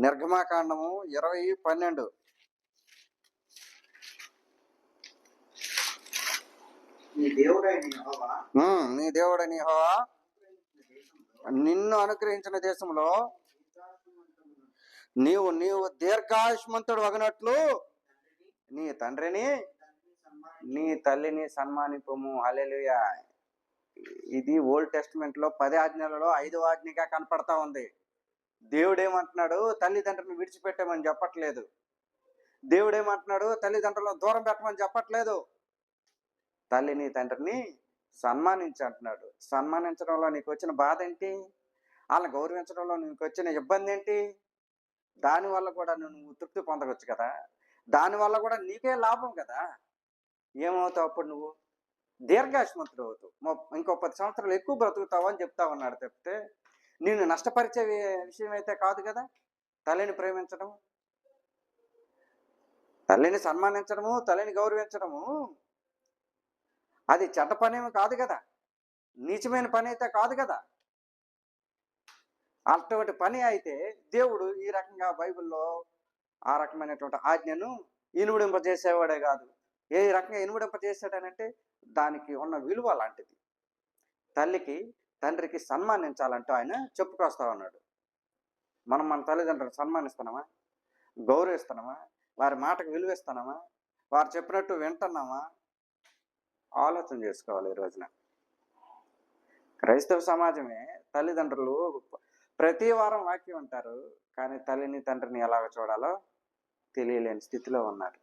నిర్గమాకాండము 20:12. నీ దేవుడైన యెహోవా నీ దేవుడైన యెహోవా నిన్ను అనుగ్రహించిన దేశంలో నీవు దీర్ఘాయుష్మంతుడు అగినట్లు నీ తండ్రిని నీ తల్లిని సన్మానింపము. హల్లెలూయా. ఇది ఓల్డ్ టెస్టిమెంట్ లో 10 ఆజ్ఞలలో 5వ ఆజ్ఞగా కనపడతా ఉంది. దేవుడు ఏమంటున్నాడు? తల్లిదండ్రులను విడిచిపెట్టమని చెప్పట్లేదు. దేవుడు ఏమంటున్నాడు? తల్లిదండ్రులను దూరం పెట్టమని చెప్పట్లేదు. తల్లిని తండ్రిని సన్మానించి అంటున్నాడు. సన్మానించడంలో నీకు వచ్చిన బాధ ఏంటి? వాళ్ళని గౌరవించడంలో నీకు వచ్చిన ఇబ్బంది ఏంటి? దానివల్ల కూడా నువ్వు తృప్తి పొందవచ్చు కదా. దానివల్ల కూడా నీకే లాభం కదా. ఏమవుతావు అప్పుడు? నువ్వు దీర్ఘాయుష్మంతుడు అవుతావు. ఇంకో 10 సంవత్సరాలు ఎక్కువ బ్రతుకుతావు అని చెప్తా ఉన్నాడు తప్పితే నిన్ను నష్టపరిచే విషయం అయితే కాదు కదా. తల్లిని ప్రేమించడం, తల్లిని సన్మానించడము, తల్లిని గౌరవించడము అది చెడ్డ పనేమి కాదు కదా. నీచమైన పని అయితే కాదు కదా. అటువంటి పని అయితే దేవుడు ఈ రకంగా బైబిల్లో ఆ రకమైనటువంటి ఆజ్ఞను ఇనుమడింపజేసేవాడే కాదు. ఏ రకంగా ఇనుమడింపజేసాడనంటే దానికి ఉన్న విలువ లాంటిది. తల్లికి తండ్రికి సన్మానించాలంటూ ఆయన చెప్పుకొస్తా ఉన్నాడు. మనం మన తల్లిదండ్రులను సన్మానిస్తున్నామా? గౌరవిస్తున్నామా? వారి మాటకు విలువిస్తున్నామా? వారు చెప్పినట్టు వింటున్నామా? ఆలోచన చేసుకోవాలి. ఈ రోజున క్రైస్తవ సమాజమే తల్లిదండ్రులు ప్రతి వారం వాక్యం ఉంటారు, కానీ తల్లిని తండ్రిని ఎలాగ చూడాలో తెలియలేని స్థితిలో ఉన్నారు.